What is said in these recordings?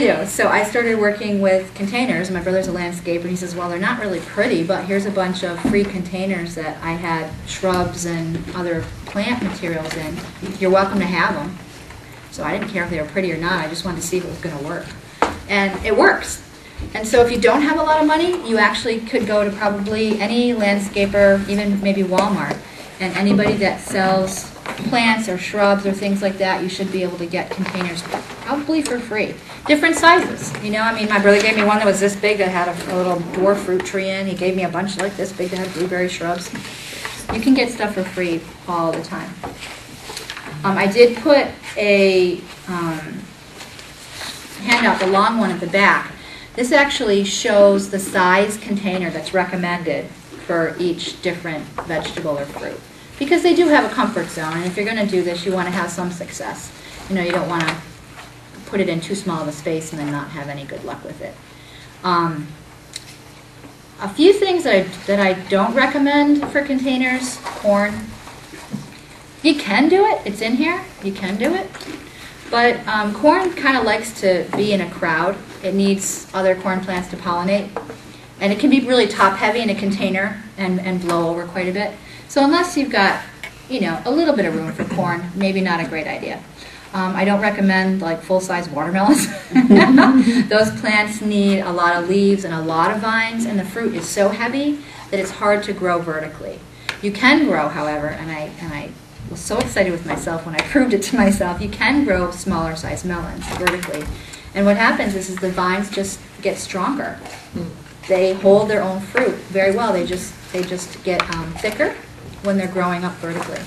you do? So I started working with containers. My brother's a landscaper, and he says, well, they're not really pretty, but here's a bunch of free containers that I had shrubs and other plant materials in. You're welcome to have them. So I didn't care if they were pretty or not. I just wanted to see if it was going to work. And it works. And so if you don't have a lot of money, you actually could go to probably any landscaper, even maybe Walmart, and anybody that sells plants or shrubs or things like that, you should be able to get containers probably for free. Different sizes, you know. I mean, my brother gave me one that was this big that had a little dwarf fruit tree in. He gave me a bunch like this big that had blueberry shrubs. You can get stuff for free all the time. I did put a handout, the long one at the back. This actually shows the size container that's recommended for each different vegetable or fruit. Because they do have a comfort zone, and if you're going to do this, you want to have some success. You know, you don't want to put it in too small of a space and then not have any good luck with it. A few things that I don't recommend for containers: corn. You can do it. It's in here. You can do it. But corn kind of likes to be in a crowd. It needs other corn plants to pollinate. And it can be really top-heavy in a container and blow over quite a bit. So unless you've got, you know, a little bit of room for corn, maybe not a great idea. I don't recommend like full-size watermelons. Those plants need a lot of leaves and a lot of vines, and the fruit is so heavy that it's hard to grow vertically. You can grow, however, and I was so excited with myself when I proved it to myself, you can grow smaller sized melons vertically. And what happens is the vines just get stronger. They hold their own fruit very well. They just get thicker when they're growing up vertically.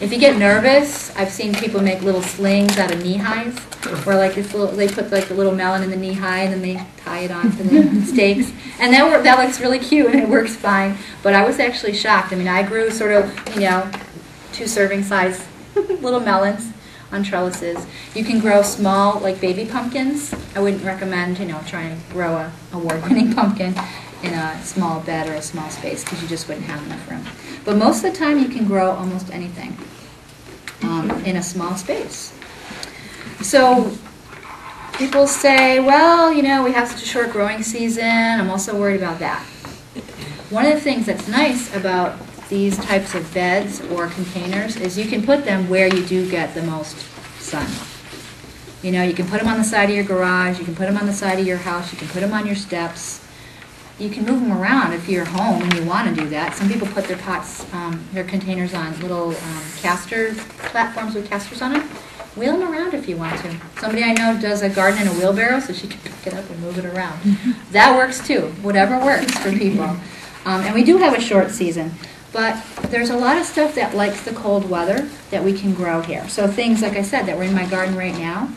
If you get nervous, I've seen people make little slings out of knee highs, where like this little, they put like a little melon in the knee high and then they tie it onto the stakes, and that looks really cute and it works fine. But I was actually shocked. I mean, I grew sort of, you know, 2 serving size little melons on trellises. You can grow small, like baby pumpkins. I wouldn't recommend, you know, trying to grow a award-winning pumpkin in a small bed or a small space because you just wouldn't have enough room. But most of the time you can grow almost anything in a small space. So people say, well, you know, we have such a short growing season. I'm also worried about that. One of the things that's nice about these types of beds or containers is you can put them where you do get the most sun. You know, you can put them on the side of your garage, you can put them on the side of your house, you can put them on your steps. You can move them around if you're home and you want to do that. Some people put their pots, their containers on little caster platforms with casters on them. Wheel them around if you want to. Somebody I know does a garden in a wheelbarrow so she can pick it up and move it around. That works too. Whatever works for people. And we do have a short season. But there's a lot of stuff that likes the cold weather that we can grow here. So things, like I said, that were in my garden right now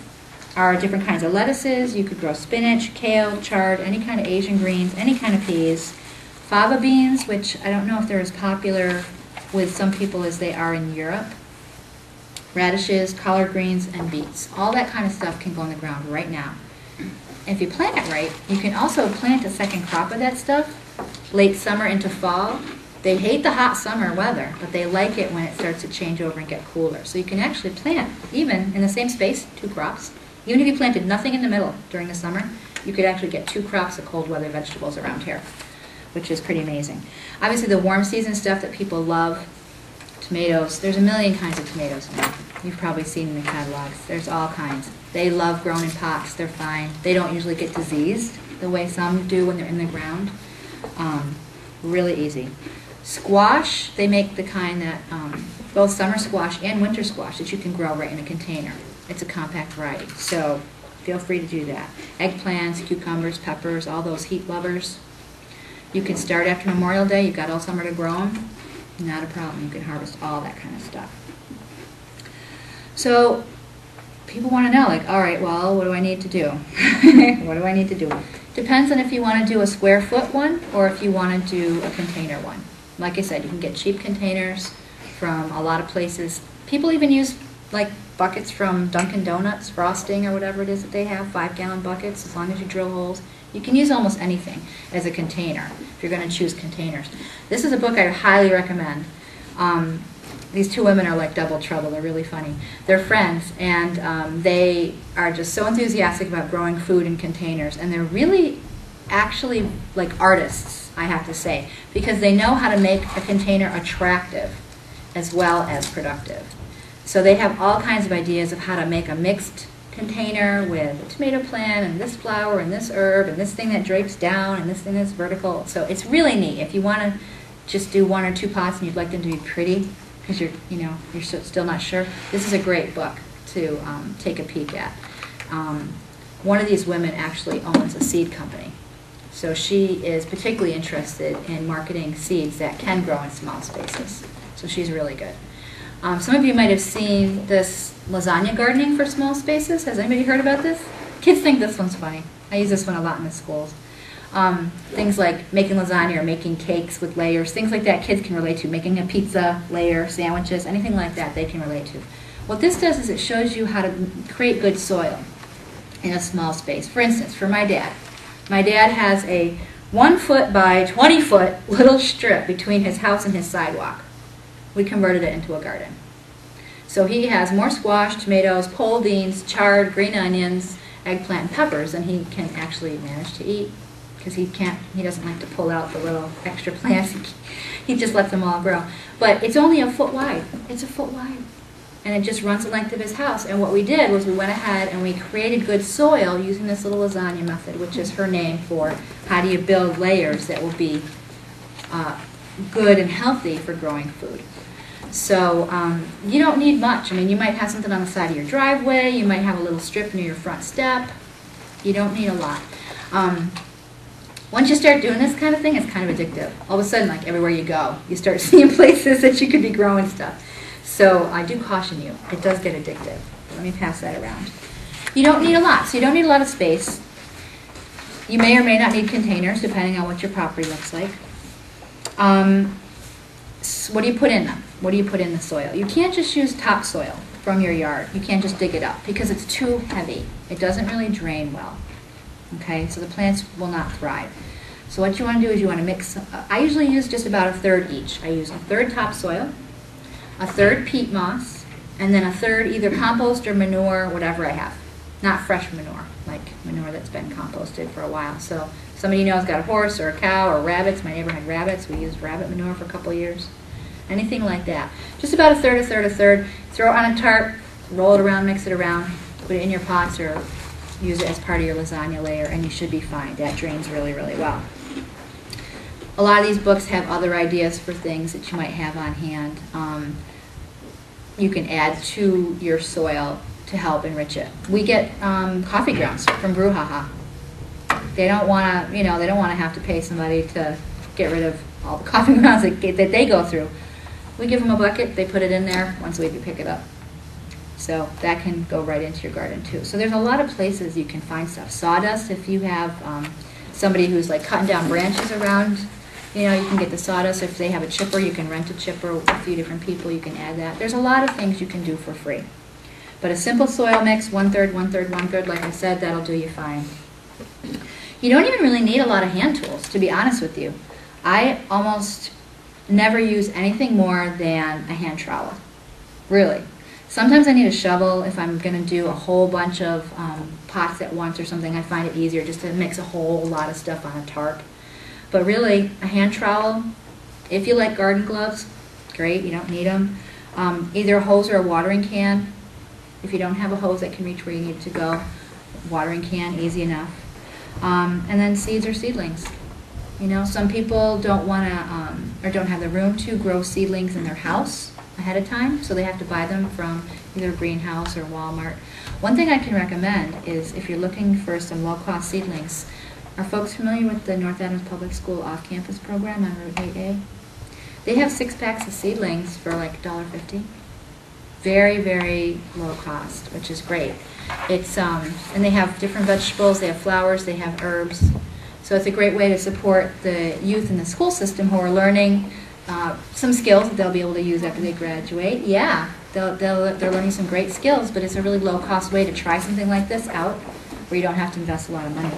are different kinds of lettuces. You could grow spinach, kale, chard, any kind of Asian greens, any kind of peas. Fava beans, which I don't know if they're as popular with some people as they are in Europe. Radishes, collard greens, and beets. All that kind of stuff can go in the ground right now. And if you plant it right, you can also plant a second crop of that stuff late summer into fall. They hate the hot summer weather, but they like it when it starts to change over and get cooler. So you can actually plant, even in the same space, 2 crops. Even if you planted nothing in the middle during the summer, you could actually get 2 crops of cold weather vegetables around here, which is pretty amazing. Obviously the warm season stuff that people love, tomatoes. There's a million kinds of tomatoes now. You've probably seen in the catalogs. There's all kinds. They love grown in pots. They're fine. They don't usually get diseased the way some do when they're in the ground. Really easy. Squash, they make the kind that, both summer squash and winter squash that you can grow right in a container. It's a compact variety, so feel free to do that. Eggplants, cucumbers, peppers, all those heat lovers. You can start after Memorial Day. You've got all summer to grow them. Not a problem. You can harvest all that kind of stuff. So people want to know, like, all right, well, what do I need to do? What do I need to do? Depends on if you want to do a square foot one or if you want to do a container one. Like I said, you can get cheap containers from a lot of places. People even use like buckets from Dunkin' Donuts, frosting or whatever it is that they have, 5-gallon buckets, as long as you drill holes. You can use almost anything as a container if you're going to choose containers. This is a book I highly recommend. these two women are like double trouble. They're really funny. They're friends, and they are just so enthusiastic about growing food in containers, and they're really actually like artists, I have to say, because they know how to make a container attractive as well as productive. So they have all kinds of ideas of how to make a mixed container with a tomato plant and this flower and this herb and this thing that drapes down and this thing that's vertical. So it's really neat. If you want to just do 1 or 2 pots and you'd like them to be pretty because you're still not sure, this is a great book to take a peek at. One of these women actually owns a seed company. So she is particularly interested in marketing seeds that can grow in small spaces. So she's really good. Some of you might have seen this lasagna gardening for small spaces. Has anybody heard about this? Kids think this one's funny. I use this one a lot in the schools. Things like making lasagna or making cakes with layers, things like that kids can relate to. Making a pizza layer, sandwiches, anything like that they can relate to. What this does is it shows you how to create good soil in a small space. For instance, for my dad has a 1 foot by 20 foot little strip between his house and his sidewalk. We converted it into a garden. So he has more squash, tomatoes, pole beans, chard, green onions, eggplant, and peppers than he can actually manage to eat, because he doesn't like to pull out the little extra plants. He just lets them all grow. But it's only a foot wide. It's a foot wide. And it just runs the length of his house. And what we did was we went ahead and we created good soil using this little lasagna method, which is her name for how do you build layers that will be good and healthy for growing food. So you don't need much. I mean, you might have something on the side of your driveway. You might have a little strip near your front step. You don't need a lot. Once you start doing this kind of thing, it's kind of addictive. All of a sudden, like everywhere you go, you start seeing places that you could be growing stuff. So I do caution you, it does get addictive. Let me pass that around. You don't need a lot, so you don't need a lot of space. You may or may not need containers, depending on what your property looks like. What do you put in them? What do you put in the soil? You can't just use topsoil from your yard. You can't just dig it up because it's too heavy. It doesn't really drain well. Okay, so the plants will not thrive. So what you want to do is you want to mix. I usually use just about 1/3 each. I use 1/3 topsoil, 1/3 peat moss, and then 1/3 either compost or manure, whatever I have. Not fresh manure, like manure that's been composted for a while. So somebody you know has got a horse or a cow or rabbits. My neighbor had rabbits. We used rabbit manure for a couple of years. Anything like that. Just about 1/3, 1/3, 1/3. Throw it on a tarp, roll it around, mix it around, put it in your pots or use it as part of your lasagna layer, and you should be fine. That drains really, really well. A lot of these books have other ideas for things that you might have on hand. You can add to your soil to help enrich it. We get coffee grounds from Brouhaha. They don't want to, they don't want to have to pay somebody to get rid of all the coffee grounds that they go through. We give them a bucket, they put it in there, once a week you pick it up. So that can go right into your garden too. So there's a lot of places you can find stuff. Sawdust, if you have somebody who's like cutting down branches around, you can get the sawdust. If they have a chipper, you can rent a chipper with a few different people. You can add that. There's a lot of things you can do for free. But a simple soil mix, 1/3, 1/3, 1/3, like I said, that'll do you fine. You don't even really need a lot of hand tools, to be honest with you. I almost never use anything more than a hand trowel, really. Sometimes I need a shovel if I'm going to do a whole bunch of pots at once or something. I find it easier just to mix a whole lot of stuff on a tarp. But really, a hand trowel, if you like garden gloves, great, you don't need them. Either a hose or a watering can. If you don't have a hose that can reach where you need it to go, watering can, easy enough. And then seeds or seedlings. Some people don't want to, or don't have the room to grow seedlings in their house ahead of time, so they have to buy them from either a greenhouse or Walmart. One thing I can recommend is if you're looking for some low-cost seedlings, are folks familiar with the North Adams Public School off-campus program on Route 8A? They have 6 packs of seedlings for like $1.50. Very, very low cost, which is great. It's and they have different vegetables, they have flowers, they have herbs. So it's a great way to support the youth in the school system who are learning some skills that they'll be able to use after they graduate. Yeah, they're learning some great skills, but it's a really low-cost way to try something like this out where you don't have to invest a lot of money.